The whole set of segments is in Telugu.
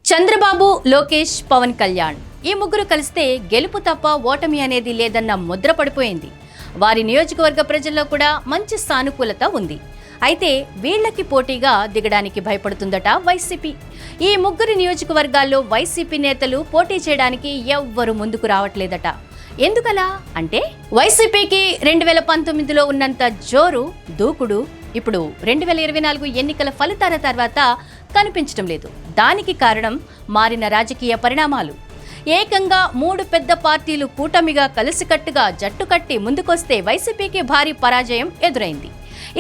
చంద్రబాబు, లోకేష్, పవన్ కళ్యాణ్ ఈ ముగ్గురు కలిస్తే గెలుపు తప్ప ఓటమి అనేది లేదన్న ముద్ర పడిపోయింది. వారి నియోజకవర్గ ప్రజల్లో కూడా మంచి సానుకూలత ఉంది. అయితే వీళ్లకి పోటీగా దిగడానికి భయపడుతుందట వైసీపీ. ఈ ముగ్గురు నియోజకవర్గాల్లో వైసీపీ నేతలు పోటీ చేయడానికి ఎవ్వరూ ముందుకు రావట్లేదట. ఎందుకలా అంటే వైసీపీకి 2019లో ఉన్నంత జోరు, దూకుడు ఇప్పుడు 2024 ఎన్నికల ఫలితాల తర్వాత కనిపించడం లేదు. దానికి కారణం మారిన రాజకీయ పరిణామాలు. ఏకంగా 3 పెద్ద పార్టీలు కూటమిగా కలిసికట్టుగా జట్టు కట్టి ముందుకొస్తే వైసీపీకి భారీ పరాజయం ఎదురైంది.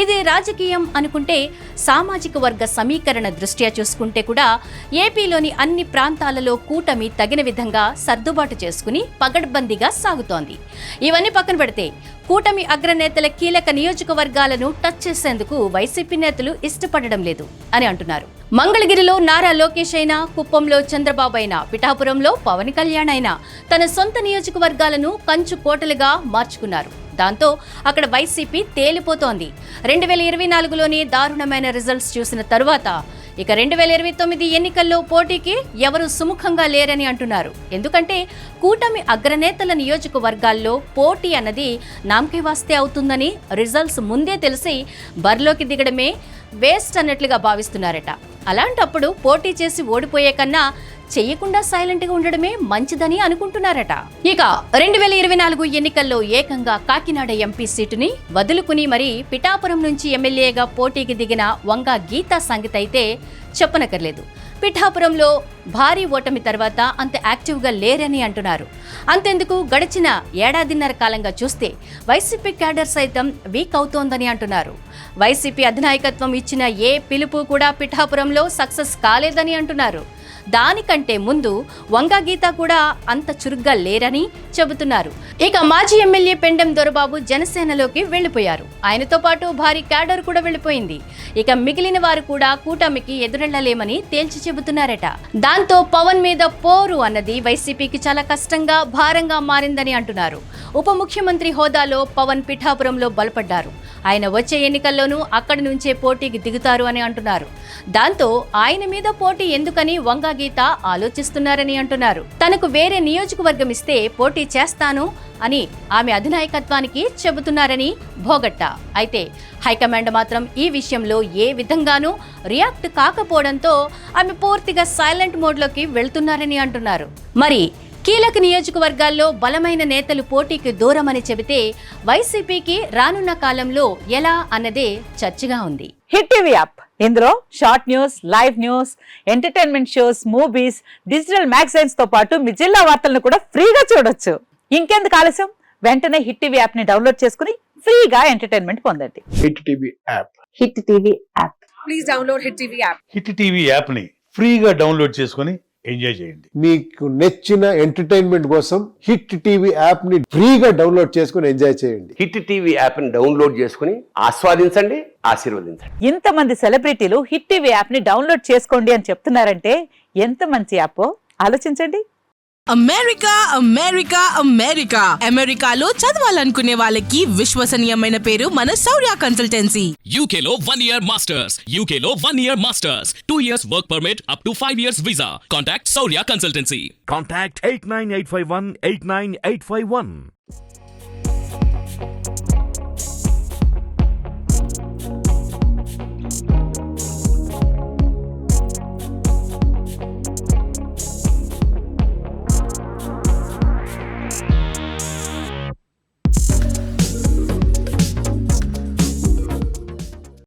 ఇది రాజకీయం అనుకుంటే, సామాజిక వర్గ సమీకరణ దృష్ట్యా చూసుకుంటే కూడా ఏపీలోని అన్ని ప్రాంతాలలో కూటమి తగిన విధంగా సర్దుబాటు చేసుకుని పగడ్బందీగా సాగుతోంది. ఇవన్నీ పక్కన పెడితే కూటమి అగ్రనేతల కీలక నియోజకవర్గాలను టచ్ చేసేందుకు వైసీపీ నేతలు ఇష్టపడడం లేదు అని అంటున్నారు. మంగళగిరిలో నారా లోకేష్ అయినా, కుప్పంలో చంద్రబాబు అయినా, పిఠాపురంలో పవన్ కళ్యాణ్ అయినా తన సొంత నియోజకవర్గాలను కంచు కోటలుగా మార్చుకున్నారు. దాంతో అక్కడ వైసీపీ తేలిపోతోంది. 2024లోని దారుణమైన రిజల్ట్స్ చూసిన తరువాత ఇక 2029 ఎన్నికల్లో పోటీకి ఎవరు సుముఖంగా లేరని అంటున్నారు. ఎందుకంటే కూటమి అగ్రనేతల నియోజకవర్గాల్లో పోటీ అన్నది నామకే వాస్తే అవుతుందని రిజల్ట్స్ ముందే తెలిసి బరిలోకి దిగడమే వేస్ట్ అన్నట్లుగా భావిస్తున్నారట. అలాంటప్పుడు పోటీ చేసి ఓడిపోయే కన్నా చెయ్యకుండా సైలెంట్గా ఉండడమే మంచిదని అనుకుంటున్నారట. ఇక 2024 ఎన్నికల్లో ఏకంగా కాకినాడ ఎంపీ సీటుని వదులుకుని మరీ పిఠాపురం నుంచి ఎమ్మెల్యేగా పోటీకి దిగిన వంగ గీతా సంగతి అయితే చెప్పనక్కర్లేదు. పిఠాపురంలో భారీ ఓటమి తర్వాత అంత యాక్టివ్గా లేరని అంటున్నారు. అంతెందుకు గడిచిన ఏడాదిన్నర కాలంగా చూస్తే వైసీపీ క్యాడర్ సైతం వీక్ అవుతోందని అంటున్నారు. వైసీపీ అధినాయకత్వం ఇచ్చిన ఏ పిలుపు కూడా పిఠాపురంలో సక్సెస్ కాలేదని అంటున్నారు. దానికంటే ముందు వంగ గీత కూడా అంత చురుగ్గా లేరని చెబుతున్నారు. ఇక మాజీ ఎమ్మెల్యే పెండెం దొరబాబు జనసేనలోకి వెళ్లిపోయారు. ఆయనతో పాటు భారీ క్యాడర్ కూడా వెళ్లిపోయింది. ఇక మిగిలిన వారు కూడా కూటమికి ఎదురెళ్లలేమని తేల్చి చెబుతున్నారట. దాంతో పవన్ మీద పోరు అన్నది వైసీపీకి చాలా కష్టంగా, భారంగా మారిందని అంటున్నారు. ఉప ముఖ్యమంత్రి హోదాలో పవన్ పిఠాపురంలో బలపడ్డారు. ఆయన వచ్చే ఎన్నికల్లోనూ అక్కడి నుంచే పోటీకి దిగుతారు అని అంటున్నారు. దాంతో ఆయన మీద పోటీ ఎందుకని వంగ గీత ఆలోచిస్తున్నారని అంటున్నారు. తనకు వేరే నియోజకవర్గం ఇస్తే పోటీ చేస్తాను అని ఆమె అధినాయకత్వానికి చెబుతున్నారని భోగట్ట. అయితే హైకమాండ్ మాత్రం ఈ విషయంలో ఏ విధంగానూ రియాక్ట్ కాకపోవడంతో ఆమె పూర్తిగా సైలెంట్ మోడ్లోకి వెళ్తున్నారని అంటున్నారు. మరి కీలక నియోజకవర్గాల్లో బలమైన నేతలు పోటీకి దూరమని చెబితే వైసీపీకి రానున్న కాలంలో ఎలా అన్నదే చర్చగా ఉంది. హిట్ టీవీ యాప్, ఇందులో short news, live news, entertainment shows, movies, digital magazines తో పాటు మీ జిల్లా వార్తలను కూడా ఫ్రీగా చూడొచ్చు. ఇంకెందుకు ఆలస్యం, వెంటనే హిట్ టీవీ యాప్ ని డౌన్లోడ్ చేసుకుని ఫ్రీగా ఎంటర్టైన్మెంట్ పొందండి. Hit TV app. Hit TV app. Please download hit TV app. Hit TV app ని ఫ్రీగా డౌన్లోడ్ చేసుకుని ఎంజాయ్ చేయండి. మీకు నచ్చిన ఎంటర్టైన్మెంట్ కోసం హిట్ టీవీ యాప్ ని ఫ్రీగా డౌన్లోడ్ చేసుకుని ఎంజాయ్ చేయండి. హిట్ టీవీ యాప్ ని డౌన్లోడ్ చేసుకుని ఆస్వాదించండి, ఆశీర్వదించండి. ఇంతమంది సెలబ్రిటీలు హిట్ టీవీ యాప్ ని డౌన్లోడ్ చేసుకోండి అని చెప్తున్నారంటే ఎంత మంచి యాప్ ఆలోచించండి. అమెరికా అమెరికా అమెరికా అమెరికాలో చదవాలనుకునే వాళ్ళకి విశ్వసనీయమైన పేరు మన శౌర్య కన్సల్టెన్సీ. UK లో 1 year masters, UK లో 1 year masters, 2 years work permit up to 5 years visa. Contact Saurya Consultancy. Contact 89851 89851.